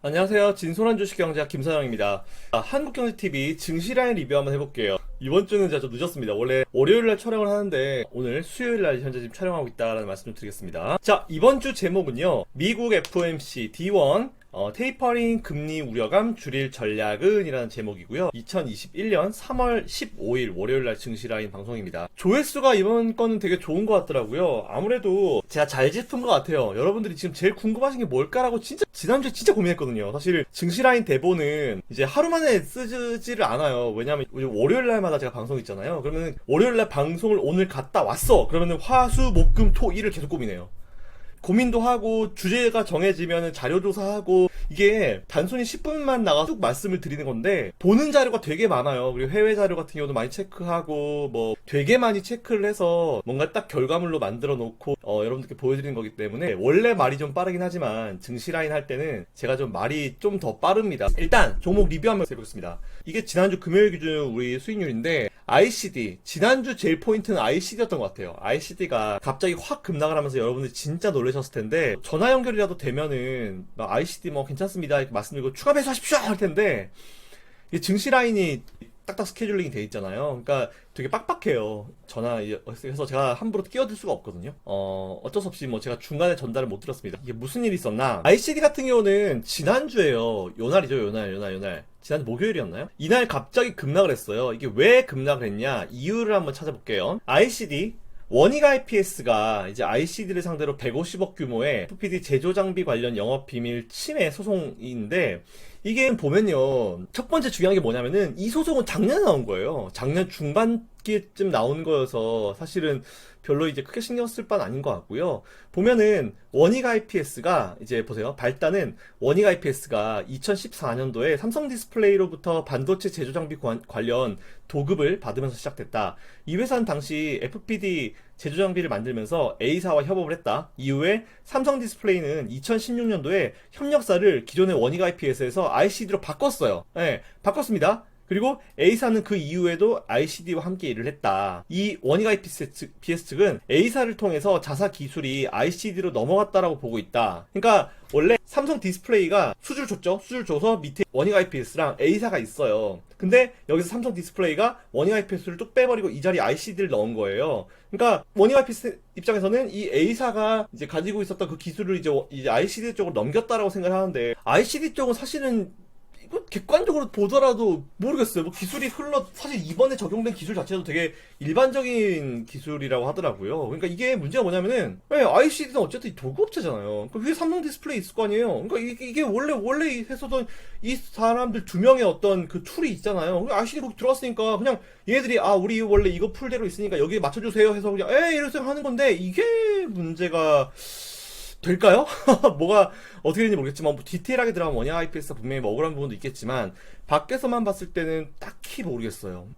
안녕하세요. 진솔한 주식경제학 김서영입니다. 한국경제TV 증시라인 리뷰 한번 해볼게요. 이번 주는 제가 좀 늦었습니다. 원래 월요일날 촬영을 하는데 오늘 수요일날 현재 지금 촬영하고 있다라는 말씀 좀 드리겠습니다. 자, 이번 주 제목은요. 미국 FOMC D1 테이퍼링 금리 우려감 줄일 전략은 이라는 제목이고요. 2021년 3월 15일 월요일날 증시라인 방송입니다. 조회수가 이번 거는 되게 좋은 것 같더라고요. 아무래도 제가 잘 짚은 것 같아요. 여러분들이 지금 제일 궁금하신 게 뭘까라고 진짜 지난주에 진짜 고민했거든요. 사실 증시라인 대본은 이제 하루 만에 쓰지를 않아요. 왜냐면 월요일날마다 제가 방송 있잖아요. 그러면 월요일날 방송을 오늘 갔다 왔어. 그러면 화, 수, 목, 금, 토, 일을 계속 고민해요. 고민도 하고 주제가 정해지면 자료조사하고 이게 단순히 10분만 나가서 쭉 말씀을 드리는 건데 보는 자료가 되게 많아요. 그리고 해외 자료 같은 경우도 많이 체크하고 뭐 되게 많이 체크를 해서 뭔가 딱 결과물로 만들어 놓고 여러분들께 보여드리는 거기 때문에 원래 말이 좀 빠르긴 하지만 증시라인 할 때는 제가 좀 말이 좀 더 빠릅니다. 일단 종목 리뷰 한번 해보겠습니다. 이게 지난주 금요일 기준 우리 수익률인데 ICD 지난주 제일 포인트는 ICD였던 것 같아요. ICD가 갑자기 확 급락을 하면서 여러분들이 진짜 놀라셨을 텐데 전화 연결이라도 되면은 ICD 뭐 괜찮습니다 이렇게 말씀드리고 추가 배수하십시오 할 텐데 이 증시 라인이 딱딱 스케줄링이 돼 있잖아요. 그러니까 되게 빡빡해요. 전화해서 제가 함부로 끼어들 수가 없거든요. 어쩔 수 없이 뭐 제가 중간에 전달을 못 드렸습니다. 이게 무슨 일이 있었나? ICD 같은 경우는 지난주에요. 요날이죠, 요날. 지난주 목요일이었나요? 이날 갑자기 급락을 했어요. 이게 왜 급락을 했냐? 이유를 한번 찾아볼게요. ICD 원익 IPS가 이제 ICD를 상대로 150억 규모의 FPD 제조 장비 관련 영업 비밀 침해 소송인데 이게 보면요. 첫 번째 중요한 게 뭐냐면은 이 소송은 작년에 나온 거예요. 작년 중반기쯤 나온 거여서 사실은 별로 이제 크게 신경 쓸 바는 아닌 것 같고요. 보면은 원익 IPS가 이제 보세요. 발단은 원익 IPS가 2014년도에 삼성 디스플레이로부터 반도체 제조 장비 관련 도급을 받으면서 시작됐다. 이 회사는 당시 FPD 제조 장비를 만들면서 A사와 협업을 했다. 이후에 삼성 디스플레이는 2016년도에 협력사를 기존의 원익 IPS에서 ICD로 바꿨어요. 네, 바꿨습니다. 그리고 A사는 그 이후에도 ICD와 함께 일을 했다. 이 원익 IPS 측은 A사를 통해서 자사 기술이 ICD로 넘어갔다라고 보고 있다. 그러니까 원래 삼성 디스플레이가 수주를 줬죠. 수주를 줘서 밑에 원익 IPS랑 A사가 있어요. 근데 여기서 삼성 디스플레이가 원익 IPS를 뚝 빼버리고 이 자리에 ICD를 넣은 거예요. 그러니까 원익 IPS 입장에서는 이 A사가 이제 가지고 있었던 그 기술을 이제 ICD 쪽으로 넘겼다라고 생각을 하는데 ICD 쪽은 사실은 이거 객관적으로 보더라도 모르겠어요. 뭐 기술이 사실 이번에 적용된 기술 자체도 되게 일반적인 기술이라고 하더라고요. 그러니까 이게 문제가 뭐냐면은, ICD는 어쨌든 도구업체잖아요. 그 위에 삼성 디스플레이 있을 거 아니에요. 그러니까 이게 원래 했었던 이 사람들 두 명의 어떤 그 툴이 있잖아요. ICD 거기 들어왔으니까 그냥 얘네들이 우리 원래 이거 풀대로 있으니까 여기에 맞춰주세요 해서 그냥 이래서 하는 건데 이게 문제가 될까요? 뭐가 어떻게 되는지 모르겠지만 뭐 디테일하게 들어가면 원익 IPS가 분명히 뭐 억울한 부분도 있겠지만 밖에서만 봤을 때는 딱히 모르겠어요.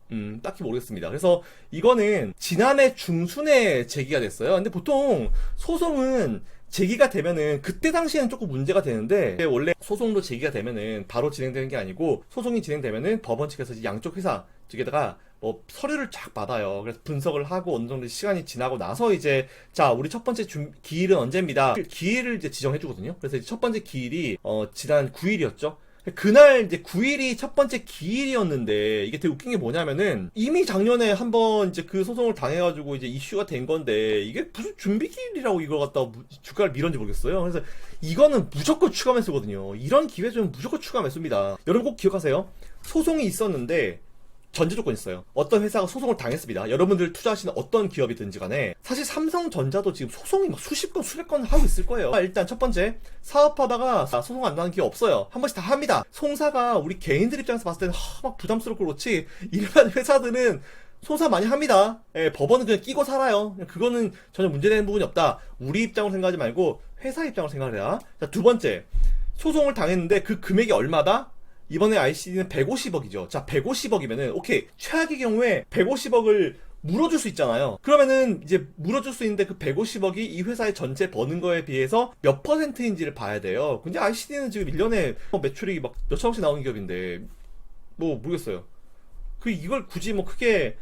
딱히 모르겠습니다. 그래서 이거는 지난해 중순에 제기가 됐어요. 근데 보통 소송은 제기가 되면은 그때 당시에는 조금 문제가 되는데 원래 소송도 제기가 되면은 바로 진행되는 게 아니고 소송이 진행되면은 법원 측에서 양쪽 회사 측에다가 뭐 서류를 쫙 받아요. 그래서 분석을 하고 어느 정도 시간이 지나고 나서 이제 자 우리 첫 번째 기일은 언제입니다. 기일을 이제 지정해 주거든요. 그래서 이제 첫 번째 기일이 지난 9일이었죠. 그날 이제 9일이 첫 번째 기일이었는데 이게 되게 웃긴 게 뭐냐면은 이미 작년에 한번 이제 그 소송을 당해가지고 이제 이슈가 된 건데 이게 무슨 준비 기일이라고 이걸 갖다가 주가를 밀었는지 모르겠어요. 그래서 이거는 무조건 추가 매수거든요. 이런 기회주는 무조건 추가 매수입니다. 여러분 꼭 기억하세요. 소송이 있었는데 전제 조건이 있어요. 어떤 회사가 소송을 당했습니다. 여러분들 투자하시는 어떤 기업이든지 간에 사실 삼성전자도 지금 소송이 막 수십 건 수백 건 하고 있을 거예요. 일단 첫 번째 사업하다가 소송 안 나는 기업 없어요. 한 번씩 다 합니다. 송사가 우리 개인들 입장에서 봤을 때는 막 부담스럽고 그렇지 일반 회사들은 송사 많이 합니다. 법원은 그냥 끼고 살아요. 그거는 전혀 문제되는 부분이 없다. 우리 입장으로 생각하지 말고 회사 입장으로 생각해라. 자, 두 번째 소송을 당했는데 그 금액이 얼마다? 이번에 ICD는 150억이죠. 자, 150억이면은, 오케이. 최악의 경우에 150억을 물어줄 수 있잖아요. 그러면은, 이제 물어줄 수 있는데 그 150억이 이 회사의 전체 버는 거에 비해서 몇 퍼센트인지를 봐야 돼요. 근데 ICD는 지금 1년에 매출이 막 몇천억씩 나오는 기업인데, 뭐, 모르겠어요. 이걸 굳이 뭐 크게,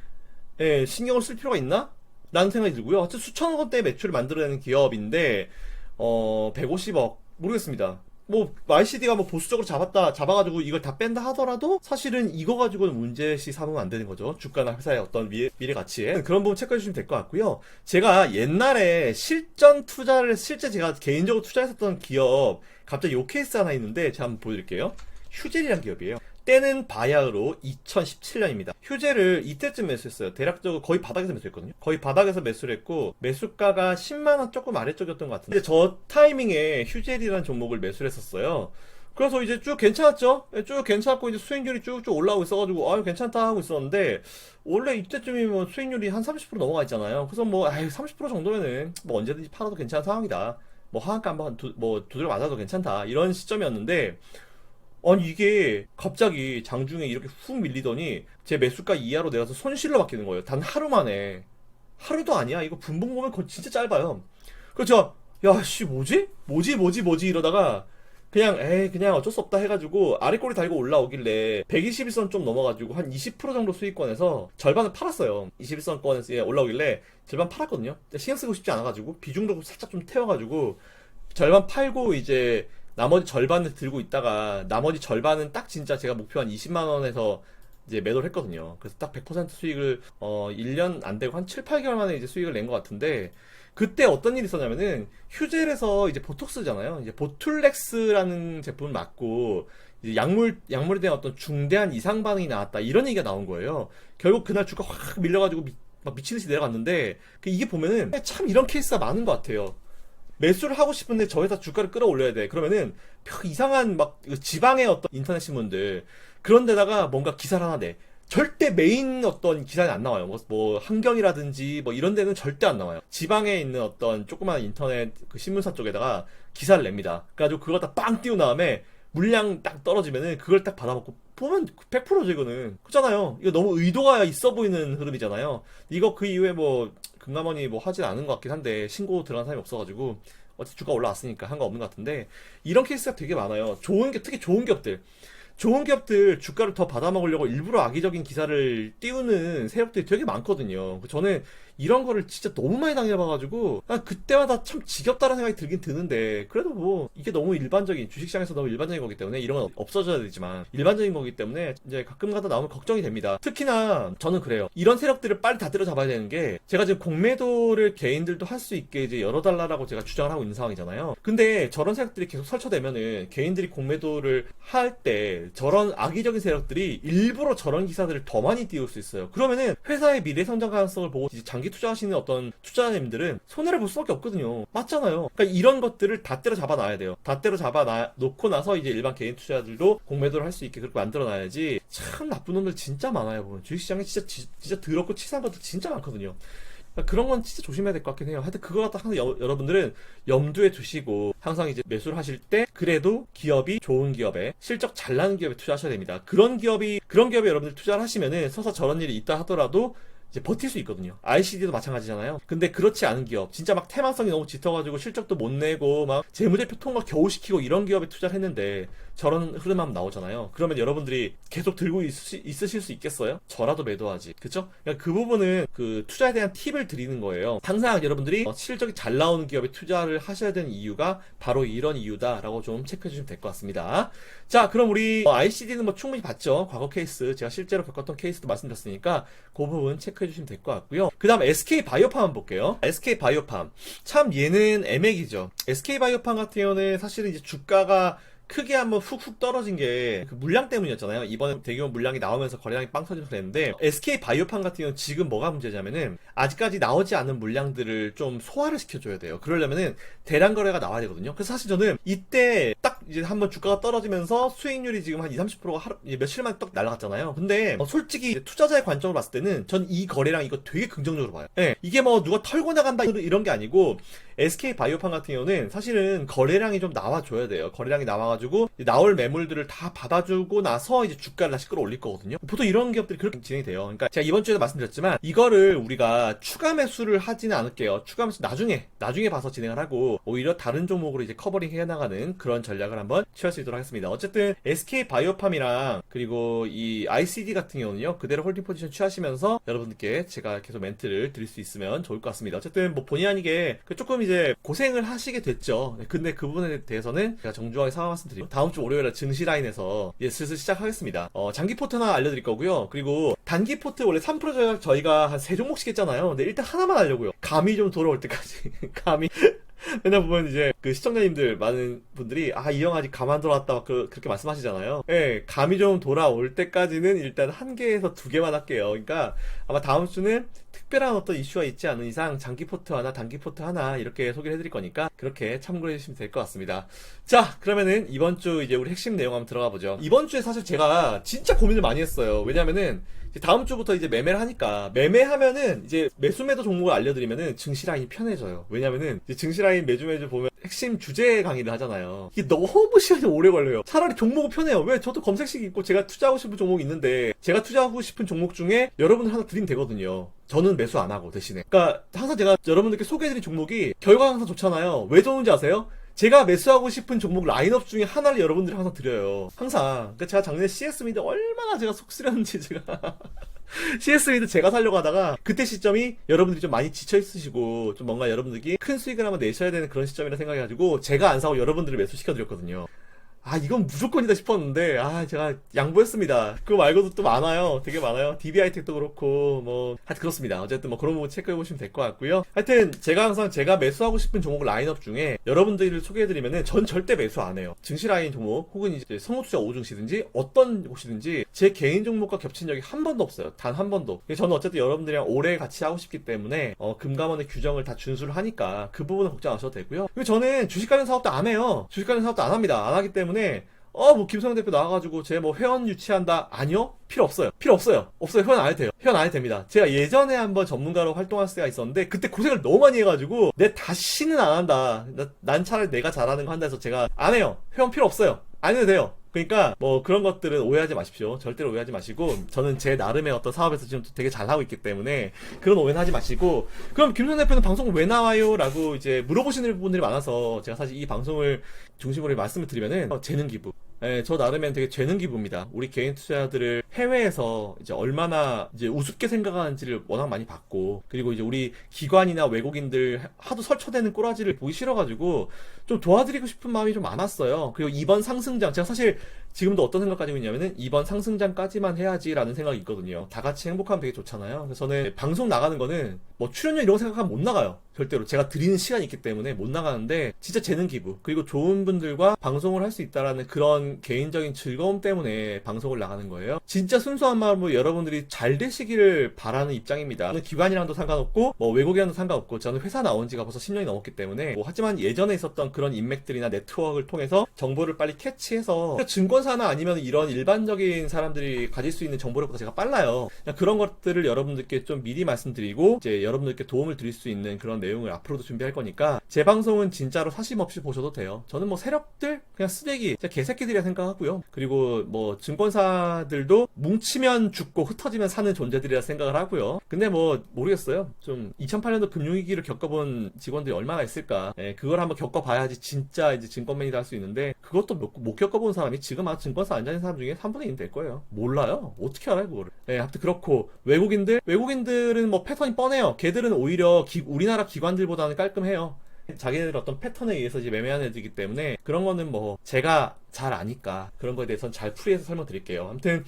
신경을 쓸 필요가 있나? 라는 생각이 들고요. 어쨌든 수천억 원대 매출을 만들어내는 기업인데, 150억. 모르겠습니다. 뭐 ICD가 뭐 보수적으로 잡아가지고 이걸 다 뺀다 하더라도 사실은 이거 가지고는 문제시 삼으면 안 되는 거죠. 주가나 회사의 어떤 미래 가치에. 그런 부분 체크해 주시면 될 것 같고요. 제가 옛날에 실전 투자를 실제 제가 개인적으로 투자했었던 기업 갑자기 요 케이스 하나 있는데 제가 한번 보여드릴게요. 휴젤이라는 기업이에요. 때는 바야흐로 2017년입니다. 휴젤을 이때쯤 매수했어요. 대략적으로 거의 바닥에서 매수했거든요. 거의 바닥에서 매수를 했고 매수가가 10만원 조금 아래쪽이었던 것 같은데 저 타이밍에 휴젤이라는 종목을 매수를 했었어요. 그래서 이제 쭉 괜찮았죠? 쭉 괜찮았고 이제 수익률이 쭉쭉 올라오고 있어가지고 아유 괜찮다 하고 있었는데 원래 이때쯤이면 수익률이 한 30% 넘어가 있잖아요. 그래서 뭐 아유 30% 정도면은 뭐 언제든지 팔아도 괜찮은 상황이다. 뭐 하한가 한번 두드려 맞아도 괜찮다. 이런 시점이었는데 아니 이게 갑자기 장중에 이렇게 훅 밀리더니 제 매수가 이하로 내려서 손실로 바뀌는 거예요. 단 하루 만에. 하루도 아니야. 이거 분봉 보면 그거 진짜 짧아요. 그래서 제가 야씨 뭐지 이러다가 그냥 에이 그냥 어쩔 수 없다 해가지고 아래 꼬리 달고 올라오길래 121선 좀 넘어가지고 한 20% 정도 수익권에서 절반을 팔았어요. 21선권에서 올라오길래 절반 팔았거든요. 신경 쓰고 싶지 않아가지고 비중도 살짝 좀 태워가지고 절반 팔고 이제 나머지 절반을 들고 있다가 나머지 절반은 딱 진짜 제가 목표 한 20만 원에서 이제 매도를 했거든요. 그래서 딱 100% 수익을 1년 안 되고 한 7, 8개월 만에 이제 수익을 낸 것 같은데 그때 어떤 일이 있었냐면은 휴젤에서 이제 보톡스잖아요. 이제 보툴렉스라는 제품을 맞고 이제 약물에 대한 어떤 중대한 이상 반응이 나왔다 이런 얘기가 나온 거예요. 결국 그날 주가 확 밀려가지고 막 미친 듯이 내려갔는데 이게 보면은 참 이런 케이스가 많은 것 같아요. 매수를 하고 싶은데 저 회사 주가를 끌어올려야 돼. 그러면은 이상한 막 지방의 어떤 인터넷 신문들 그런 데다가 뭔가 기사를 하나 내. 절대 메인 어떤 기사는 안 나와요. 뭐 환경이라든지 뭐 이런 데는 절대 안 나와요. 지방에 있는 어떤 조그만 인터넷 그 신문사 쪽에다가 기사를 냅니다. 그래가지고 그거 다 빵 띄운 다음에 물량 딱 떨어지면은 그걸 딱 받아먹고 보면 100%죠 이거는. 그렇잖아요. 이거 너무 의도가 있어 보이는 흐름이잖아요. 이거 그 이후에 뭐 금감원이 뭐 하진 않은 것 같긴 한데 신고 들어간 사람이 없어가지고 어차피 주가 올라왔으니까 한 거 없는 것 같은데 이런 케이스가 되게 많아요. 특히 좋은 기업들 주가를 더 받아먹으려고 일부러 악의적인 기사를 띄우는 세력들이 되게 많거든요. 저는 이런 거를 진짜 너무 많이 당해봐가지고 그때마다 참 지겹다는 생각이 들긴 드는데 그래도 뭐 이게 너무 일반적인 주식시장에서 너무 일반적인 거기 때문에 이런 건 없어져야 되지만 일반적인 거기 때문에 이제 가끔가다 나오면 걱정이 됩니다. 특히나 저는 그래요. 이런 세력들을 빨리 다 때려잡아야 되는 게 제가 지금 공매도를 개인들도 할 수 있게 이제 열어달라고 제가 주장을 하고 있는 상황이잖아요. 근데 저런 세력들이 계속 설쳐되면은 개인들이 공매도를 할 때 저런 악의적인 세력들이 일부러 저런 기사들을 더 많이 띄울 수 있어요. 그러면은 회사의 미래 성장 가능성을 보고 이제 장기 투자하시는 어떤 투자자님들은 손해를 볼 수밖에 없거든요. 맞잖아요. 그러니까 이런 것들을 다 때려잡아 놔야 돼요. 다 때려잡아 놓고 나서 이제 일반 개인 투자자들도 공매도를 할 수 있게 그렇게 만들어 놔야지. 참 나쁜 놈들 진짜 많아요. 보면 주식시장에 진짜 더럽고 치사한 것들 진짜 많거든요. 그런 건 진짜 조심해야 될 것 같긴 해요. 하여튼 그거 갖다 항상 여러분들은 염두에 두시고 항상 이제 매수를 하실 때 그래도 기업이 좋은 기업에 실적 잘 나는 기업에 투자하셔야 됩니다. 그런 기업에 여러분들 투자를 하시면은 서서 저런 일이 있다 하더라도 이제 버틸 수 있거든요. ICD도 마찬가지잖아요. 근데 그렇지 않은 기업, 진짜 막 테마성이 너무 짙어가지고 실적도 못 내고 막 재무제표 통과 겨우 시키고 이런 기업에 투자를 했는데 저런 흐름 한번 나오잖아요. 그러면 여러분들이 계속 들고 있으실 수 있겠어요? 저라도 매도하지. 그쵸? 그러니까 그 부분은 그 투자에 대한 팁을 드리는 거예요. 항상 여러분들이 실적이 잘 나오는 기업에 투자를 하셔야 되는 이유가 바로 이런 이유다라고 좀 체크해 주시면 될 것 같습니다. 자, 그럼 우리 ICD는 뭐 충분히 봤죠? 과거 케이스, 제가 실제로 겪었던 케이스도 말씀드렸으니까 그 부분 체크해 주시면 될 것 같고요. 그 다음 SK바이오팜 한번 볼게요. SK바이오팜. 참 얘는 애매기죠. SK바이오팜 같은 경우는 사실은 이제 주가가 크게 한번 훅훅 떨어진 게 그 물량 때문이었잖아요. 이번에 대규모 물량이 나오면서 거래량이 빵 터지면서 그랬는데 SK바이오팜 같은 경우는 지금 뭐가 문제냐면은 아직까지 나오지 않은 물량들을 좀 소화를 시켜줘야 돼요. 그러려면은 대량 거래가 나와야 되거든요. 그래서 사실 저는 이때 딱 이제 한번 주가가 떨어지면서 수익률이 지금 한 20, 30%가 하루 며칠 만에 떡 날아갔잖아요. 근데 솔직히 투자자의 관점으로 봤을 때는 전 이 거래량 이거 되게 긍정적으로 봐요. 네, 이게 뭐 누가 털고 나간다 이런 게 아니고 SK바이오팜 같은 경우는 사실은 거래량이 좀 나와줘야 돼요. 거래량이 나와가지고 나올 매물들을 다 받아주고 나서 이제 주가를 다시 끌어올릴 거거든요. 보통 이런 기업들이 그렇게 진행이 돼요. 그러니까 제가 이번 주에도 말씀드렸지만 이거를 우리가 추가 매수를 하지는 않을게요. 추가 매수 나중에 봐서 진행을 하고 오히려 다른 종목으로 이제 커버링 해나가는 그런 전략을 한번 취할 수 있도록 하겠습니다. 어쨌든 SK바이오팜이랑 그리고 이 ICD 같은 경우는요 그대로 홀딩 포지션 취하시면서 여러분들께 제가 계속 멘트를 드릴 수 있으면 좋을 것 같습니다. 어쨌든 뭐 본의 아니게 조금 이제 고생을 하시게 됐죠. 근데 그 부분에 대해서는 제가 정중하게 사과 말씀드리고 다음 주 월요일에 증시 라인에서 이제 슬슬 시작하겠습니다. 장기 포트 하나 알려드릴 거고요. 그리고 단기 포트 원래 3% 저희가 한 3종목씩 했잖아요. 근데 일단 하나만 하려고요. 감이 좀 돌아올 때까지. 감이. 맨날 보면 이제 그 시청자님들 많은 분들이 이 형 아직 감 안 돌아왔다 막 그렇게 말씀하시잖아요. 예, 감이 좀 돌아올 때까지는 일단 1개에서 2개만 할게요. 그러니까 아마 다음 주는 특별한 어떤 이슈가 있지 않은 이상 장기 포트 하나, 단기 포트 하나 이렇게 소개를 해드릴 거니까 그렇게 참고해 주시면 될 것 같습니다. 자, 그러면은 이번 주 이제 우리 핵심 내용 한번 들어가 보죠. 이번 주에 사실 제가 진짜 고민을 많이 했어요. 왜냐면은 다음 주부터 이제 매매를 하니까 매매하면은 이제 매수 매도 종목을 알려드리면은 증시 라인이 편해져요. 왜냐면은 이제 증시 라인 매주 보면 핵심 주제 강의를 하잖아요. 이게 너무 시간이 오래 걸려요. 차라리 종목은 편해요. 왜? 저도 검색식 있고 제가 투자하고 싶은 종목이 있는데 제가 투자하고 싶은 종목 중에 여러분들 하나 드리면 되거든요. 저는 매수 안 하고 대신에. 그러니까 항상 제가 여러분들께 소개해드린 종목이 결과가 항상 좋잖아요. 왜 좋은지 아세요? 제가 매수하고 싶은 종목 라인업 중에 하나를 여러분들이 항상 드려요. 항상. 그러니까 제가 작년에 CS 미드 얼마나 제가 속 쓰렸는지 제가. CS 미드 제가 살려고 하다가 그때 시점이 여러분들이 좀 많이 지쳐 있으시고 좀 뭔가 여러분들이 큰 수익을 한번 내셔야 되는 그런 시점이라 생각해가지고 제가 안 사고 여러분들을 매수시켜드렸거든요. 이건 무조건이다 싶었는데, 제가 양보했습니다. 그거 말고도 또 많아요. 되게 많아요. DBI텍도 그렇고, 하여튼 그렇습니다. 어쨌든 그런 부분 체크해보시면 될 것 같고요. 하여튼, 제가 항상 제가 매수하고 싶은 종목 라인업 중에 여러분들을 소개해드리면은 전 절대 매수 안 해요. 증시 라인 종목, 혹은 이제 성우투자 5증시든지 어떤 곳이든지 제 개인 종목과 겹친 적이 한 번도 없어요. 단 한 번도. 저는 어쨌든 여러분들이랑 오래 같이 하고 싶기 때문에, 금감원의 규정을 다 준수를 하니까 그 부분은 걱정 안 하셔도 되고요. 그리고 저는 주식 관련 사업도 안 해요. 주식 관련 사업도 안 합니다. 안 하기 때문에 김성현 대표 나와가지고 제 회원 유치한다? 아니요? 필요 없어요. 필요 없어요. 없어요. 회원 안 해도 돼요. 회원 안 해도 됩니다. 제가 예전에 한번 전문가로 활동할 때가 있었는데 그때 고생을 너무 많이 해가지고 내 다시는 안 한다. 난 차라리 내가 잘하는 거 한다 해서 제가 안 해요. 회원 필요 없어요. 안 해도 돼요. 그러니까 그런 것들은 오해하지 마십시오. 절대로 오해하지 마시고 저는 제 나름의 어떤 사업에서 지금 되게 잘하고 있기 때문에 그런 오해는 하지 마시고 그럼 김성현 대표는 방송 왜 나와요? 라고 이제 물어보시는 분들이 많아서 제가 사실 이 방송을 중심으로 말씀을 드리면은 재능 기부. 저 나름엔 되게 재능 기부입니다. 우리 개인 투자자들을 해외에서 이제 얼마나 이제 우습게 생각하는지를 워낙 많이 봤고, 그리고 이제 우리 기관이나 외국인들 하도 설쳐대는 꼬라지를 보기 싫어가지고 좀 도와드리고 싶은 마음이 좀 많았어요. 그리고 이번 상승장, 제가 사실 지금도 어떤 생각 가지고 있냐면은 이번 상승장까지만 해야지라는 생각이 있거든요. 다 같이 행복하면 되게 좋잖아요. 그래서 저는 방송 나가는 거는 출연료 이런 거 생각하면 못 나가요. 절대로. 제가 드리는 시간이 있기 때문에 못 나가는데 진짜 재능 기부, 그리고 좋은 분들과 방송을 할 수 있다라는 그런 개인적인 즐거움 때문에 방송을 나가는 거예요. 진짜 순수한 마음으로 여러분들이 잘 되시기를 바라는 입장입니다. 저는 기관이랑도 상관없고 외국이랑도 상관없고 저는 회사 나온 지가 벌써 10년이 넘었기 때문에 하지만 예전에 있었던 그런 인맥들이나 네트워크를 통해서 정보를 빨리 캐치해서 증권사나 아니면 이런 일반적인 사람들이 가질 수 있는 정보력보다 제가 빨라요. 그런 것들을 여러분들께 좀 미리 말씀드리고 이제 여러분들께 도움을 드릴 수 있는 그런 내용을 앞으로도 준비할 거니까 제 방송은 진짜로 사심 없이 보셔도 돼요. 저는 세력들 그냥 쓰레기 개새끼들이라 생각하고요. 그리고 증권사들도 뭉치면 죽고 흩어지면 사는 존재들이라 생각을 하고요. 근데 모르겠어요. 좀 2008년도 금융위기를 겪어본 직원들이 얼마나 있을까. 그걸 한번 겪어봐야지 진짜 이제 증권맨이다 할 수 있는데 그것도 못 겪어본 사람이 지금 증권사 앉아있는 사람 중에 3분의 1은 될 거예요. 몰라요. 어떻게 알아요 그거를. 아무튼 그렇고 외국인들은 패턴이 뻔해요. 걔들은 오히려 우리나라 기관들보다는 깔끔해요. 자기네들 어떤 패턴에 의해서 이제 매매하는 애들이기 때문에 그런 거는 제가 잘 아니까 그런 거에 대해서는 잘 풀이해서 설명드릴게요. 아무튼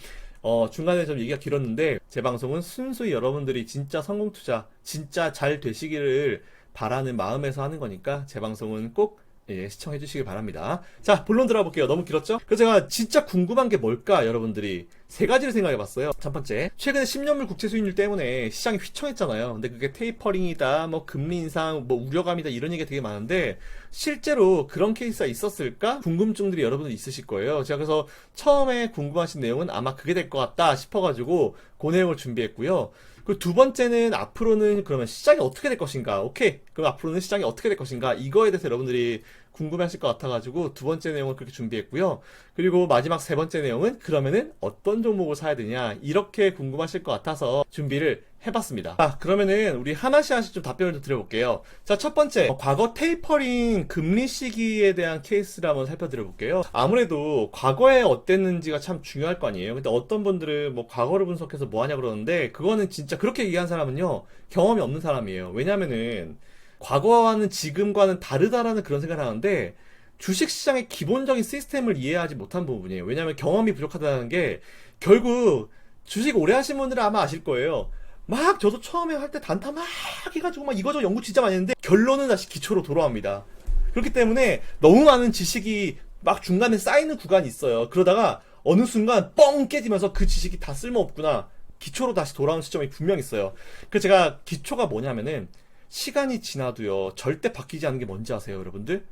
중간에 좀 얘기가 길었는데 제 방송은 순수히 여러분들이 진짜 성공 투자 진짜 잘 되시기를 바라는 마음에서 하는 거니까 제 방송은 꼭 시청해 주시길 바랍니다. 자, 본론 들어볼게요. 너무 길었죠? 그래서 제가 진짜 궁금한 게 뭘까 여러분들이 3가지를 생각해 봤어요. 첫 번째, 최근에 10년물 국채 수익률 때문에 시장이 휘청했잖아요. 근데 그게 테이퍼링이다, 금리 인상, 우려감이다 이런 얘기가 되게 많은데 실제로 그런 케이스가 있었을까? 궁금증들이 여러분들 있으실 거예요. 제가 그래서 처음에 궁금하신 내용은 아마 그게 될 것 같다 싶어가지고 그 내용을 준비했고요. 그리고 두 번째는 앞으로는 그러면 시장이 어떻게 될 것인가? 오케이. 그럼 앞으로는 시장이 어떻게 될 것인가? 이거에 대해서 여러분들이 궁금해하실 것 같아가지고 두 번째 내용을 그렇게 준비했고요. 그리고 마지막 세 번째 내용은 그러면은 어떤 종목을 사야 되냐? 이렇게 궁금하실 것 같아서 준비를 해봤습니다. 그러면은 우리 하나씩 좀 답변을 좀 드려볼게요. 자, 첫 번째, 과거 테이퍼링 금리 시기에 대한 케이스를 한번 살펴드려볼게요. 아무래도 과거에 어땠는지가 참 중요할 거 아니에요. 근데 어떤 분들은 과거를 분석해서 뭐 하냐 그러는데 그거는 진짜 그렇게 얘기한 사람은요 경험이 없는 사람이에요. 왜냐면은 과거와는 지금과는 다르다라는 그런 생각을 하는데 주식시장의 기본적인 시스템을 이해하지 못한 부분이에요. 왜냐하면 경험이 부족하다는 게 결국 주식 오래 하신 분들은 아마 아실 거예요. 막 저도 처음에 할 때 단타 막 해가지고 막 이거저거 연구 진짜 많이 했는데 결론은 다시 기초로 돌아옵니다. 그렇기 때문에 너무 많은 지식이 막 중간에 쌓이는 구간이 있어요. 그러다가 어느 순간 뻥 깨지면서 그 지식이 다 쓸모없구나. 기초로 다시 돌아오는 시점이 분명 있어요. 그래서 제가 기초가 뭐냐면은 시간이 지나도요 절대 바뀌지 않는 게 뭔지 아세요, 여러분들?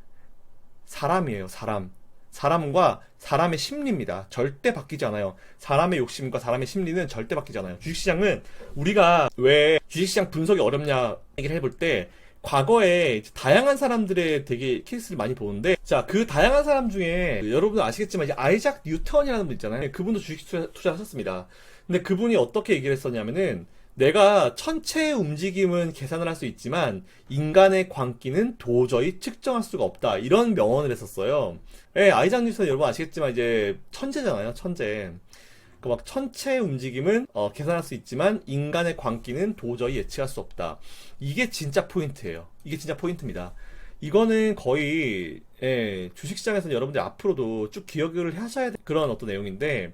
사람이에요, 사람. 사람과 사람의 심리입니다. 절대 바뀌지 않아요. 사람의 욕심과 사람의 심리는 절대 바뀌지 않아요. 주식시장은 우리가 왜 주식시장 분석이 어렵냐 얘기를 해볼 때 과거에 다양한 사람들의 되게 케이스를 많이 보는데 자, 그 다양한 사람 중에 여러분 아시겠지만 이제 아이작 뉴턴이라는 분 있잖아요. 그분도 주식 투자하셨습니다. 근데 그분이 어떻게 얘기를 했었냐면은 내가 천체의 움직임은 계산을 할 수 있지만 인간의 광기는 도저히 측정할 수가 없다. 이런 명언을 했었어요. 예, 아이작 뉴턴 여러분 아시겠지만 이제 천재잖아요, 천재. 그 막 천체의 움직임은 계산할 수 있지만 인간의 광기는 도저히 예측할 수 없다. 이게 진짜 포인트예요. 이게 진짜 포인트입니다. 이거는 거의 주식시장에서는 여러분들 앞으로도 쭉 기억을 하셔야 될 그런 어떤 내용인데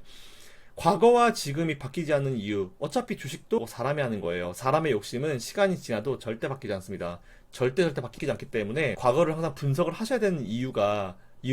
과거와 지금이 바뀌지 않는 이유 어차피 주식도 사람이 하는 거예요. 사람의 욕심은 시간이 지나도 절대 바뀌지 않습니다. 절대 바뀌지 않기 때문에 과거를 항상 분석을 하셔야 되는 이유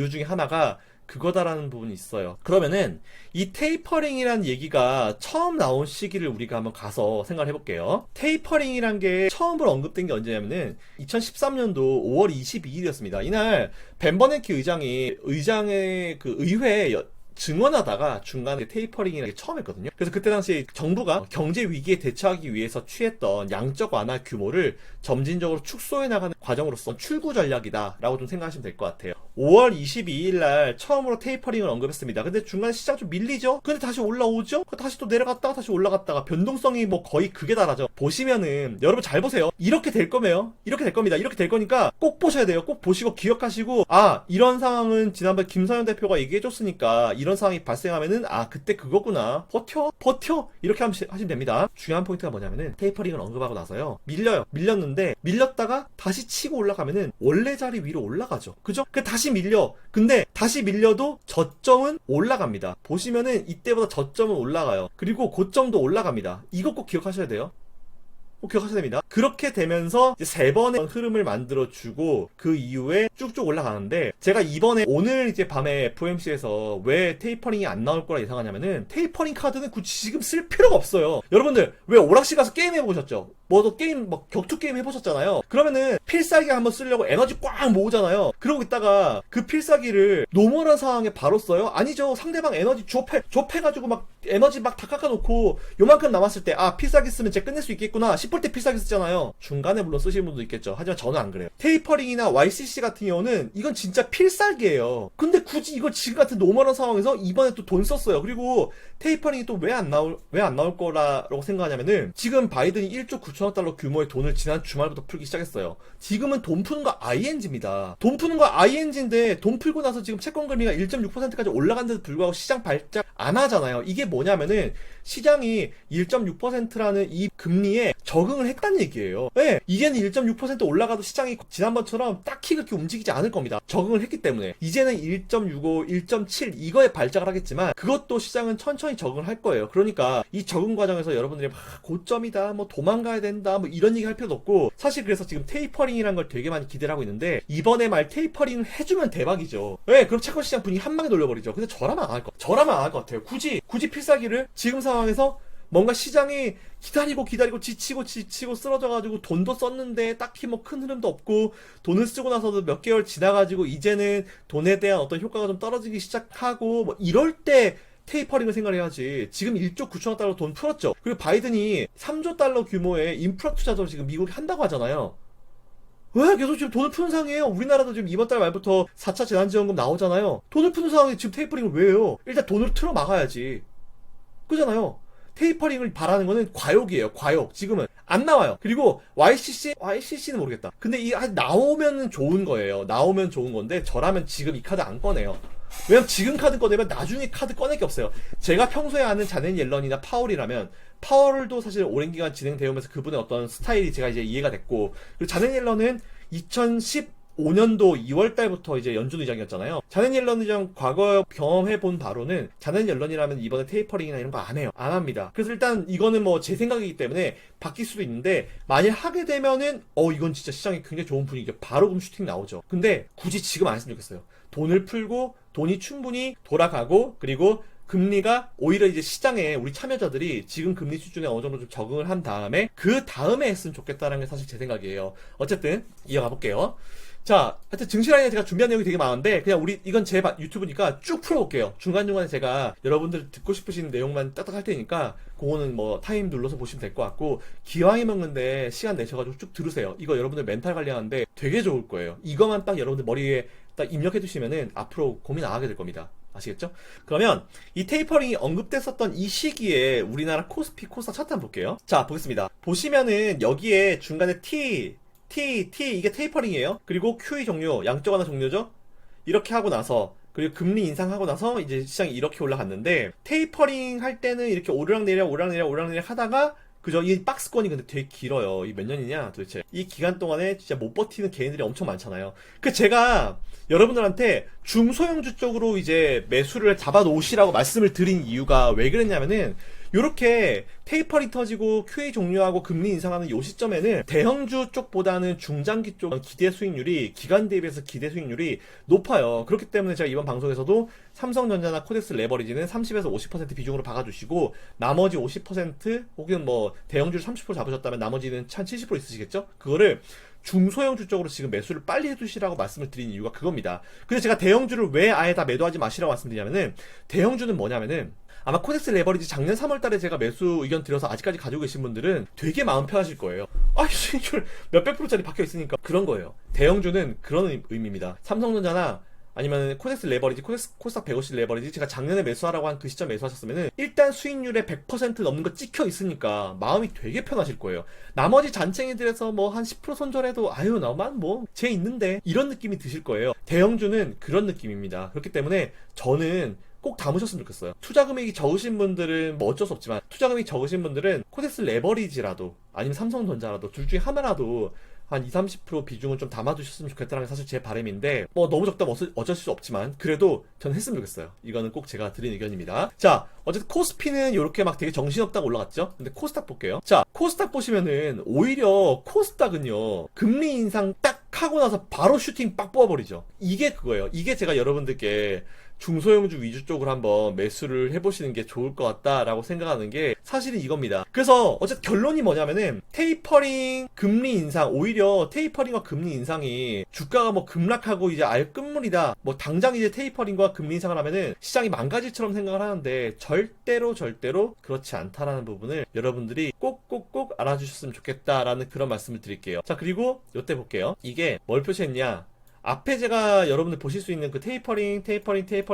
중에 하나가 그거다라는 부분이 있어요. 그러면은 이 테이퍼링이라는 얘기가 처음 나온 시기를 우리가 한번 가서 생각을 해볼게요. 테이퍼링이란 게 처음으로 언급된 게 언제냐면은 2013년도 5월 22일이었습니다. 이날 벤 버냉키 의장의 그 의회 증언하다가 중간에 테이퍼링이라는 게 처음 했거든요. 그래서 그때 당시 정부가 경제 위기에 대처하기 위해서 취했던 양적 완화 규모를 점진적으로 축소해 나가는 과정으로서 출구 전략이다라고 좀 생각하시면 될 것 같아요. 5월 22일 날 처음으로 테이퍼링을 언급했습니다. 근데 중간에 시장 좀 밀리죠? 근데 다시 올라오죠? 다시 또 내려갔다가 다시 올라갔다가 변동성이 뭐 거의 극에 달하죠. 보시면은 여러분 잘 보세요. 이렇게 될 거면 이렇게 될 겁니다. 이렇게 될 거니까 꼭 보셔야 돼요. 꼭 보시고 기억하시고 이런 상황은 지난번 김서영 대표가 얘기해줬으니까 이런 상황이 발생하면은 그때 그거구나. 버텨 이렇게 하시면 됩니다. 중요한 포인트가 뭐냐면은 테이퍼링을 언급하고 나서요 밀렸는데 밀렸다가 다시 치고 올라가면은 원래 자리 위로 올라가죠. 그죠? 다시 밀려. 근데 다시 밀려도 저점은 올라갑니다. 보시면은 이때보다 저점은 올라가요. 그리고 고점도 올라갑니다. 이거 꼭 기억하셔야 돼요. 기억하셔야 됩니다. 그렇게 되면서 이제 세 번의 흐름을 만들어주고 그 이후에 쭉쭉 올라가는데 제가 이번에 오늘 이제 밤에 FOMC에서 왜 테이퍼링이 안 나올 거라 예상하냐면은 테이퍼링 카드는 굳이 지금 쓸 필요가 없어요. 여러분들 왜 오락실 가서 게임 해보셨죠? 뭐도 게임 격투 게임 해보셨잖아요. 그러면은 필살기 한번 쓰려고 에너지 꽉 모으잖아요. 그러고 있다가 그 필살기를 노멀한 상황에 바로 써요? 아니죠. 상대방 에너지 좁혀가지고 막 에너지 막 다 깎아놓고 요만큼 남았을 때 필살기 쓰면 쟤 끝낼 수 있겠구나 싶을 때 필살기 쓰잖아요. 중간에 물론 쓰시는 분도 있겠죠. 하지만 저는 안 그래요. 테이퍼링이나 YCC 같은 경우는 이건 진짜 필살기예요. 근데 굳이 이걸 지금 같은 노멀한 상황에서 이번에 또 돈 썼어요. 그리고 테이퍼링이 또 왜 안 나올 거라고 생각하냐면은 지금 바이든이 1조 9천억 달러 규모의 돈을 지난 주말부터 풀기 시작했어요. 지금은 돈 푸는 거 ING입니다. 돈 푸는 거 ING인데 돈 풀고 나서 지금 채권 금리가 1.6%까지 올라간데도 불구하고 시장 발작 안 하잖아요. 이게 뭐냐면은 시장이 1.6%라는 이 금리에 적응을 했다는 얘기예요. 네, 이제는 1.6% 올라가도 시장이 지난번처럼 딱히 그렇게 움직이지 않을 겁니다. 적응을 했기 때문에. 이제는 1.65, 1.7 이거에 발작을 하겠지만 그것도 시장은 천천히 적응을 할 거예요. 그러니까 이 적응 과정에서 여러분들이 막 고점이다, 뭐 도망가야 된다, 뭐 이런 얘기 할 필요도 없고 사실 그래서 지금 테이퍼링이라는 걸 되게 많이 기대를 하고 있는데 이번에 말 테이퍼링을 해주면 대박이죠. 네, 그럼 채권 시장 분위기 한 방에 돌려버리죠. 근데 저라면 안 할 것 같아요. 굳이 필살기를 지금 상황에서 뭔가 시장이 기다리고 지치고 쓰러져가지고 돈도 썼는데 딱히 뭐 큰 흐름도 없고 돈을 쓰고 나서도 몇 개월 지나가지고 이제는 돈에 대한 어떤 효과가 좀 떨어지기 시작하고 뭐 이럴 때 테이퍼링을 생각해야지. 지금 1조 9천억 달러 돈 풀었죠. 그리고 바이든이 3조 달러 규모의 인프라 투자도 지금 미국이 한다고 하잖아요. 왜 계속 지금 돈을 푸는 상황이에요? 우리나라도 지금 이번 달 말부터 4차 재난지원금 나오잖아요. 돈을 푸는 상황에 지금 테이퍼링을 왜 해요? 일단 돈을 틀어 막아야지. 그잖아요. 테이퍼링을 바라는 거는 과욕이에요. 과욕. 지금은 안 나와요. 그리고 YCC는 모르겠다. 근데 나오면 좋은 거예요. 나오면 좋은 건데 저라면 지금 이 카드 안 꺼내요. 왜냐면 지금 카드 꺼내면 나중에 카드 꺼낼 게 없어요. 제가 평소에 아는 자넷 옐런이나 파월이라면 파월도 사실 오랜 기간 진행되면서 그분의 어떤 스타일이 제가 이제 이해가 됐고, 그리고 자넷 옐런은 2015년도 2월달부터 이제 연준 의장이었잖아요. 자넷 옐런 의장 과거 경험해본 바로는 자넷 옐런이라면 이번에 테이퍼링이나 이런 거 안 해요. 안 합니다. 그래서 일단 이거는 뭐 제 생각이기 때문에 바뀔 수도 있는데, 만일 하게 되면은 이건 진짜 시장이 굉장히 좋은 분위기가 바로 그럼 슈팅 나오죠. 근데 굳이 지금 안 했으면 좋겠어요. 돈을 풀고 돈이 충분히 돌아가고, 그리고 금리가 오히려 이제 시장에 우리 참여자들이 지금 금리 수준에 어느 정도 좀 적응을 한 다음에 그 다음에 했으면 좋겠다는 게 사실 제 생각이에요. 어쨌든 이어가 볼게요. 자, 하여튼 증시라인에 제가 준비한 내용이 되게 많은데 그냥 이건 제 유튜브니까 쭉 풀어볼게요. 중간중간에 제가 여러분들 듣고 싶으신 내용만 딱딱 할 테니까 그거는 뭐 타임 눌러서 보시면 될 것 같고, 기왕에 먹는데 시간 내셔가지고 쭉 들으세요. 이거 여러분들 멘탈 관리하는데 되게 좋을 거예요. 이거만 딱 여러분들 머리에 딱 입력해 두시면은 앞으로 고민 안 하게 될 겁니다. 아시겠죠? 그러면 이 테이퍼링이 언급됐었던 이 시기에 우리나라 코스피, 코스닥 차트 한번 볼게요. 자, 보겠습니다. 보시면은 여기에 중간에 T 이게 테이퍼링이에요. 그리고 QE 종료, 양적 완화 종료죠? 이렇게 하고 나서, 그리고 금리 인상하고 나서 이제 시장이 이렇게 올라갔는데, 테이퍼링 할 때는 이렇게 오르락내리락 하다가, 그죠? 이 박스권이 근데 되게 길어요. 이 몇 년이냐 도대체. 이 기간 동안에 진짜 못 버티는 개인들이 엄청 많잖아요. 제가 여러분들한테 중소형주 쪽으로 이제 매수를 잡아 놓으시라고 말씀을 드린 이유가 왜 그랬냐면은, 요렇게 테이퍼링 터지고 QE 종료하고 금리 인상하는 요 시점에는 대형주 쪽보다는 중장기 쪽 기대 수익률이, 기간 대비해서 기대 수익률이 높아요. 그렇기 때문에 제가 이번 방송에서도 삼성전자나 코덱스 레버리지는 30에서 50% 비중으로 박아주시고, 나머지 50% 혹은 뭐 대형주를 30% 잡으셨다면 나머지는 한 70% 있으시겠죠? 그거를 중소형주 쪽으로 지금 매수를 빨리 해두시라고 말씀을 드린 이유가 그겁니다. 근데 제가 대형주를 왜 아예 다 매도하지 마시라고 말씀드리냐면은, 대형주는 뭐냐면은, 아마 코덱스 레버리지 작년 3월달에 제가 매수 의견 드려서 아직까지 가지고 계신 분들은 되게 마음 편하실 거예요. 수익률 몇백 프로짜리 박혀 있으니까. 그런 거예요. 대형주는 그런 의미입니다. 삼성전자나 아니면 코덱스 레버리지, 코스닥 150 레버리지 제가 작년에 매수하라고 한 그 시점 매수하셨으면은 일단 수익률에 100% 넘는 거 찍혀 있으니까 마음이 되게 편하실 거예요. 나머지 잔챙이들에서 뭐 한 10% 손절해도 나만 뭐 쟤 있는데 이런 느낌이 드실 거예요. 대형주는 그런 느낌입니다. 그렇기 때문에 저는 꼭 담으셨으면 좋겠어요. 투자 금액이 적으신 분들은 뭐 어쩔 수 없지만, 투자 금액이 적으신 분들은 코덱스 레버리지라도 아니면 삼성전자라도 둘 중에 하나라도 한 20-30% 비중을 좀 담아두셨으면 좋겠다는 게 사실 제 바람인데, 뭐 너무 적다면 어쩔 수 없지만 그래도 전 했으면 좋겠어요. 이거는 꼭 제가 드린 의견입니다. 자, 어쨌든 코스피는 이렇게 막 되게 정신없다고 올라갔죠. 근데 코스닥 볼게요. 자, 코스닥 보시면은 오히려 코스닥은요, 금리 인상 딱 하고 나서 바로 슈팅 빡 뽑아버리죠. 이게 그거예요. 이게 제가 여러분들께 중소형주 위주 쪽으로 한번 매수를 해보시는 게 좋을 것 같다라고 생각하는 게 사실은 이겁니다. 그래서 어쨌든 결론이 뭐냐면은, 테이퍼링, 금리 인상, 오히려 테이퍼링과 금리 인상이 주가가 뭐 급락하고 이제 아예 끝물이다, 뭐 당장 이제 테이퍼링과 금리 인상을 하면은 시장이 망가질처럼 생각을 하는데, 절대로 그렇지 않다라는 부분을 여러분들이 꼭꼭꼭 알아주셨으면 좋겠다라는 그런 말씀을 드릴게요. 자, 그리고 요때 볼게요. 이게 뭘 표시했냐, 앞에 제가 여러분들 보실 수 있는 그 테이퍼링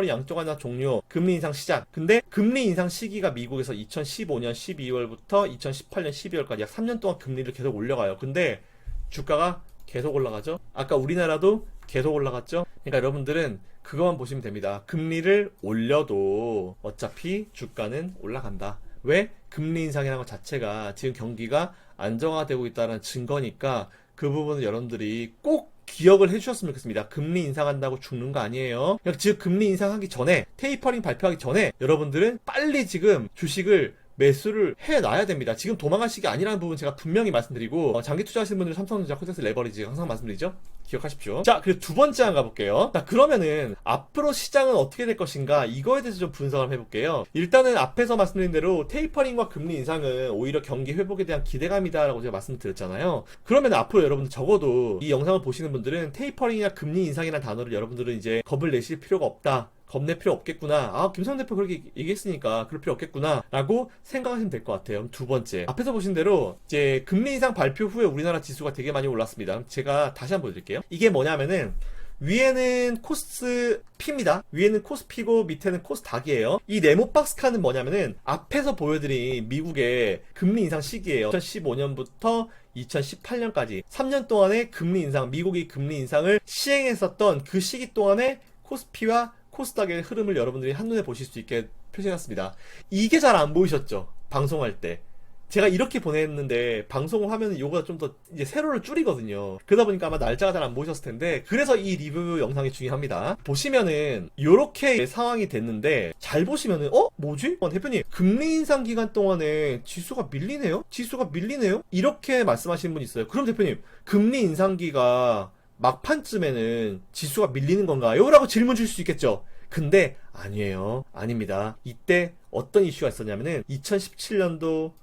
양적 완화 종료, 금리 인상 시작. 근데 금리 인상 시기가 미국에서 2015년 12월부터 2018년 12월까지 약 3년 동안 금리를 계속 올려가요. 근데 주가가 계속 올라가죠. 아까 우리나라도 계속 올라갔죠. 그러니까 여러분들은 그것만 보시면 됩니다. 금리를 올려도 어차피 주가는 올라간다. 왜? 금리 인상이라는 것 자체가 지금 경기가 안정화되고 있다는 증거니까, 그 부분은 여러분들이 꼭 기억을 해주셨으면 좋겠습니다. 금리 인상한다고 죽는 거 아니에요. 즉 금리 인상하기 전에, 테이퍼링 발표하기 전에 여러분들은 빨리 지금 주식을 매수를 해놔야 됩니다. 지금 도망갈 시기 아니라는 부분 제가 분명히 말씀드리고, 장기 투자하시는 분들은 삼성전자, 코덱스 레버리지 항상 말씀드리죠. 기억하십시오. 자, 그리고 두 번째 한 가볼게요. 자, 그러면은 앞으로 시장은 어떻게 될 것인가, 이거에 대해서 좀 분석을 해볼게요. 일단은 앞에서 말씀드린 대로 테이퍼링과 금리 인상은 오히려 경기 회복에 대한 기대감이다라고 제가 말씀드렸잖아요. 그러면 앞으로 여러분들 적어도 이 영상을 보시는 분들은 테이퍼링이나 금리 인상이라는 단어를 여러분들은 이제 겁을 내실 필요가 없다, 겁낼 필요 없겠구나, 김성 대표 그렇게 얘기했으니까 그럴 필요 없겠구나 라고 생각하시면 될 것 같아요. 두 번째, 앞에서 보신 대로 이제 금리 인상 발표 후에 우리나라 지수가 되게 많이 올랐습니다. 제가 다시 한번 보여드릴게요. 이게 뭐냐면은, 위에는 코스피입니다. 위에는 코스피고 밑에는 코스닥이에요. 이 네모 박스 칸은 뭐냐면은, 앞에서 보여드린 미국의 금리 인상 시기예요. 2015년부터 2018년까지 3년 동안의 금리 인상, 미국이 금리 인상을 시행했었던 그 시기 동안에 코스피와 코스닥의 흐름을 여러분들이 한눈에 보실 수 있게 표시해놨습니다. 이게 잘 안 보이셨죠? 방송할 때. 제가 이렇게 보냈는데 방송을 하면 요거가 좀 더 이제 세로를 줄이거든요. 그러다 보니까 아마 날짜가 잘 안 보이셨을 텐데, 그래서 이 리뷰 영상이 중요합니다. 보시면은 요렇게 상황이 됐는데, 잘 보시면은 뭐지? 대표님, 금리 인상 기간 동안에 지수가 밀리네요? 지수가 밀리네요? 이렇게 말씀하시는 분이 있어요. 그럼 대표님, 금리 인상기가 막판쯤에는 지수가 밀리는 건가요? 라고 질문 주실 수 있겠죠. 근데 아니에요. 아닙니다. 이때 어떤 이슈가 있었냐면은 2017년도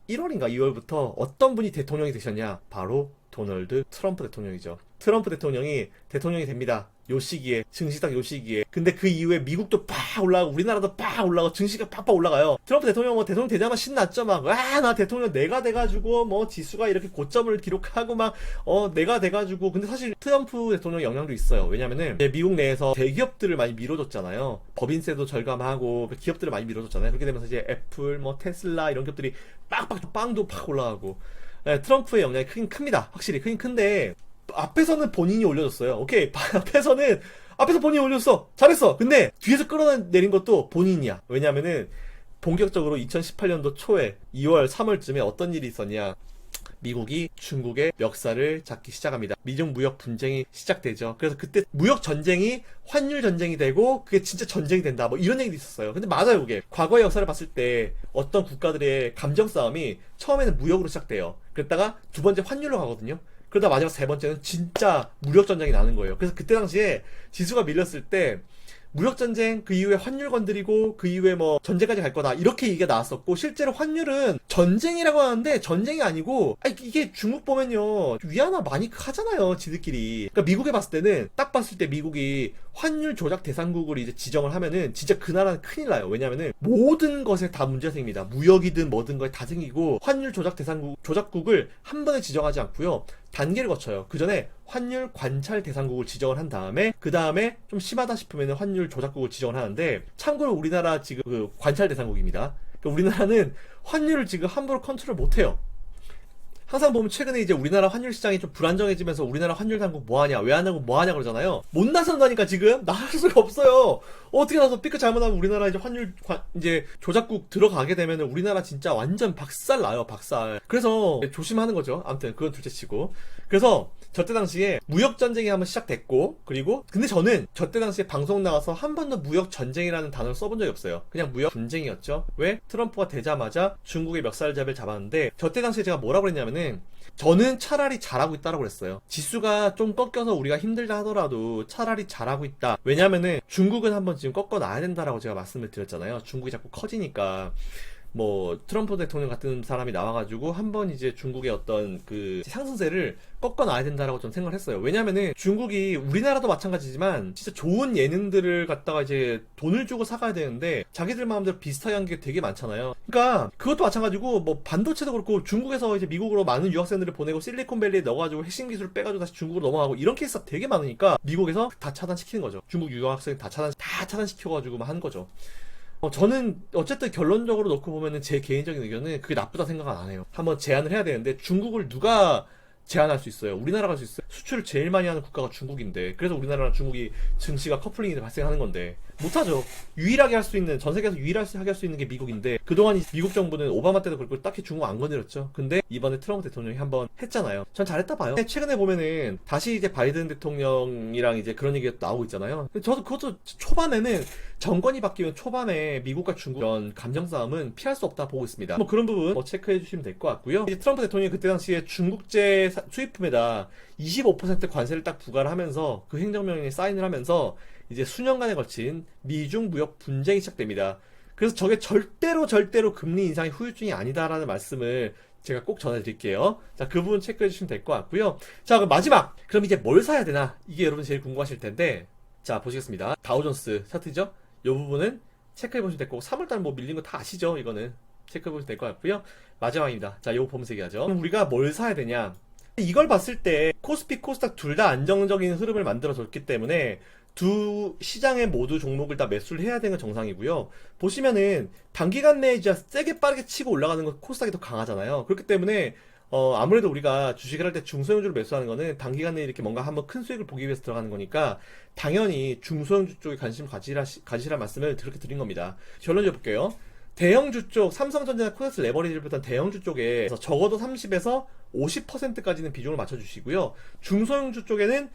1월인가 2월부터 어떤 분이 대통령이 되셨냐? 바로 도널드 트럼프 대통령이죠. 트럼프 대통령이 됩니다. 요 시기에, 증시 딱 요 시기에. 근데 그 이후에 미국도 팍 올라가고 우리나라도 팍 올라가고 증시가 팍팍 올라가요. 트럼프 대통령 대통령 되자마자 신났죠. 막 나 대통령 내가 돼가지고 지수가 이렇게 고점을 기록하고 내가 돼가지고. 근데 사실 트럼프 대통령 영향도 있어요. 왜냐면은 미국 내에서 대기업들을 많이 밀어줬잖아요. 법인세도 절감하고 기업들을 많이 밀어줬잖아요. 그렇게 되면서 이제 애플, 테슬라 이런 기업들이 빡빡, 빵도 팍 올라가고. 트럼프의 영향이 크긴 큽니다. 확실히 크긴 큰데, 앞에서는 본인이 올려줬어요. 오케이. 앞에서 본인이 올렸어. 잘했어. 근데 뒤에서 끌어내린 것도 본인이야. 왜냐면은 본격적으로 2018년도 초에 2월, 3월쯤에 어떤 일이 있었냐. 미국이 중국의 멱살을 잡기 시작합니다. 미중 무역 분쟁이 시작되죠. 그래서 그때 무역 전쟁이 환율 전쟁이 되고 그게 진짜 전쟁이 된다. 이런 얘기도 있었어요. 근데 맞아요, 그게. 과거의 역사를 봤을 때 어떤 국가들의 감정 싸움이 처음에는 무역으로 시작돼요. 그랬다가 두 번째 환율로 가거든요. 그러다 마지막 세 번째는 진짜 무력전쟁이 나는 거예요. 그래서 그때 당시에 지수가 밀렸을 때 무력전쟁, 그 이후에 환율 건드리고 그 이후에 전쟁까지 갈 거다 이렇게 얘기가 나왔었고, 실제로 환율은 전쟁이라고 하는데 전쟁이 아니고 이게 중국 보면요 위안화 많이 하잖아요, 지들끼리. 그러니까 미국에 봤을 때는 딱 봤을 때 미국이 환율 조작 대상국을 이제 지정을 하면은 진짜 그 나라는 큰일 나요. 왜냐면은 모든 것에 다 문제가 생깁니다. 무역이든 뭐든 거에 다 생기고, 환율 조작 조작국을 한 번에 지정하지 않고요, 단계를 거쳐요. 그 전에 환율 관찰 대상국을 지정을 한 다음에, 그 다음에 좀 심하다 싶으면 환율 조작국을 지정을 하는데, 참고로 우리나라 지금 그 관찰 대상국입니다. 그러니까 우리나라는 환율을 지금 함부로 컨트롤 못해요. 항상 보면 최근에 이제 우리나라 환율 시장이 좀 불안정해지면서 우리나라 환율 당국 뭐하냐, 왜 안 하고 뭐하냐 그러잖아요. 못 나선다니까. 지금 나설 수가 없어요. 어떻게 나서 삐끗 잘못하면 우리나라 이제 환율 이제 조작국 들어가게 되면은 우리나라 진짜 완전 박살 나요, 박살. 그래서 조심하는 거죠. 아무튼 그건 둘째치고. 그래서 저때 당시에 무역 전쟁이 한번 시작됐고, 그리고 근데 저는 저때 당시에 방송 나가서 한 번도 무역 전쟁이라는 단어를 써본 적이 없어요. 그냥 무역 분쟁이었죠. 왜? 트럼프가 되자마자 중국의 멱살잡이를 잡았는데, 저때 당시에 제가 뭐라고 그랬냐면은, 저는 차라리 잘하고 있다라고 그랬어요. 지수가 좀 꺾여서 우리가 힘들다 하더라도 차라리 잘하고 있다. 왜냐면은 중국은 한번 지금 꺾어 놔야 된다라고 제가 말씀을 드렸잖아요. 중국이 자꾸 커지니까. 트럼프 대통령 같은 사람이 나와가지고 한번 이제 중국의 어떤 그 상승세를 꺾어놔야 된다라고 좀 생각을 했어요. 왜냐면은 중국이, 우리나라도 마찬가지지만 진짜 좋은 예능들을 갖다가 이제 돈을 주고 사가야 되는데 자기들 마음대로 비슷하게 한 게 되게 많잖아요. 그러니까 그것도 마찬가지고 반도체도 그렇고, 중국에서 이제 미국으로 많은 유학생들을 보내고 실리콘밸리에 넣어가지고 핵심 기술을 빼가지고 다시 중국으로 넘어가고 이런 케이스가 되게 많으니까 미국에서 다 차단시키는 거죠. 중국 유학생 다 차단시켜가지고 한 거죠. 저는 어쨌든 결론적으로 놓고 보면은 제 개인적인 의견은 그게 나쁘다 생각은 안 해요. 한번 제한을 해야 되는데, 중국을 누가 제한할 수 있어요? 우리나라가 할 수 있어요. 수출을 제일 많이 하는 국가가 중국인데, 그래서 우리나라랑 중국이 증시가 커플링이 발생하는 건데 못하죠. 유일하게 할 수 있는, 전 세계에서 유일하게 할 수 있는 게 미국인데, 그동안 미국 정부는 오바마 때도 그렇고 딱히 중국 안 건드렸죠. 근데 이번에 트럼프 대통령이 한번 했잖아요. 전 잘했다 봐요. 최근에 보면은 다시 이제 바이든 대통령이랑 이제 그런 얘기가 나오고 있잖아요. 저도 그것도 초반에는, 정권이 바뀌면 초반에 미국과 중국 이런 감정 싸움은 피할 수 없다 보고 있습니다. 그런 부분 체크해 주시면 될 것 같고요. 이제 트럼프 대통령이 그때 당시에 중국제 수입품에다 25% 관세를 딱 부과를 하면서, 그 행정명령에 사인을 하면서 이제 수년간에 걸친 미중 무역 분쟁이 시작됩니다. 그래서 저게 절대로 금리 인상이 후유증이 아니다라는 말씀을 제가 꼭 전해드릴게요. 자, 그 부분 체크해 주시면 될 것 같고요. 자, 그럼 마지막, 그럼 이제 뭘 사야 되나, 이게 여러분 제일 궁금하실 텐데, 자, 보시겠습니다. 다우존스 차트죠? 이 부분은 체크해 보시면 될 거고, 3월달 밀린 거 다 아시죠? 이거는 체크해 보시면 될 것 같고요. 마지막입니다. 자, 이거 보면서 얘기하죠. 그럼 우리가 뭘 사야 되냐? 이걸 봤을 때 코스피, 코스닥 둘 다 안정적인 흐름을 만들어 줬기 때문에 두 시장의 모두 종목을 다 매수를 해야 되는 건 정상이고요. 보시면은 단기간 내에 진짜 세게 빠르게 치고 올라가는 건 코스닥이 더 강하잖아요. 그렇기 때문에 아무래도 우리가 주식을 할 때 중소형주를 매수하는 거는 단기간에 이렇게 뭔가 한번 큰 수익을 보기 위해서 들어가는 거니까 당연히 중소형주 쪽에 관심 가지라 말씀을 그렇게 드린 겁니다. 결론 줘볼게요. 대형주 쪽, 삼성전자나 코덱스 레버리지를 비롯한 대형주 쪽에 적어도 30에서 50%까지는 비중을 맞춰주시고요. 중소형주 쪽에는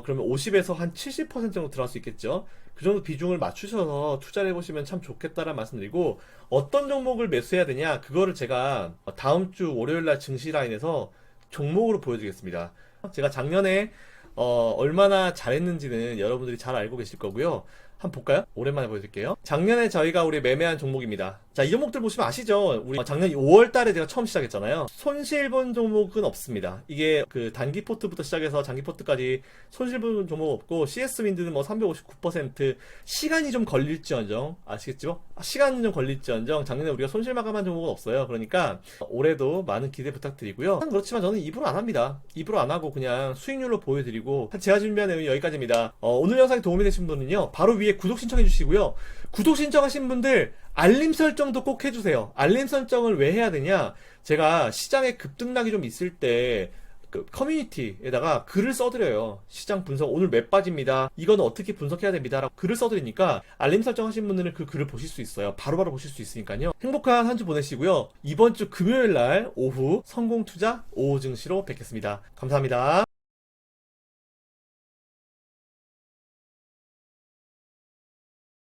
그러면 50에서 한 70% 정도 들어갈 수 있겠죠. 그 정도 비중을 맞추셔서 투자를 해보시면 참 좋겠다라는 말씀드리고, 어떤 종목을 매수해야 되냐, 그거를 제가 다음 주 월요일날 증시 라인에서 종목으로 보여드리겠습니다. 제가 작년에 얼마나 잘했는지는 여러분들이 잘 알고 계실 거고요. 한번 볼까요? 오랜만에 보여드릴게요. 작년에 저희가 우리 매매한 종목입니다. 자, 이 종목들 보시면 아시죠? 우리 작년 5월 달에 제가 처음 시작했잖아요. 손실 본 종목은 없습니다. 이게 그 단기 포트부터 시작해서 장기 포트까지 손실 본 종목 없고, CS 윈드는 뭐 359%, 시간이 좀 걸릴지언정, 아시겠죠? 시간이 좀 걸릴지언정 작년에 우리가 손실 마감한 종목은 없어요. 그러니까 올해도 많은 기대 부탁드리고요. 그렇지만 저는 입으로 안 합니다. 입으로 안 하고 그냥 수익률로 보여드리고, 제가 준비한 내용이 여기까지입니다. 오늘 영상이 도움이 되신 분은요, 바로 위에 구독 신청해 주시고요. 구독 신청하신 분들 알림 설정도 꼭 해주세요. 알림 설정을 왜 해야 되냐? 제가 시장에 급등락이 좀 있을 때 그 커뮤니티에다가 글을 써드려요. 시장 분석 오늘 몇 빠집니다. 이건 어떻게 분석해야 됩니다. 라고 글을 써드리니까 알림 설정하신 분들은 그 글을 보실 수 있어요. 바로바로 보실 수 있으니까요. 행복한 한 주 보내시고요. 이번 주 금요일 날 오후 성공투자 오후 증시로 뵙겠습니다. 감사합니다.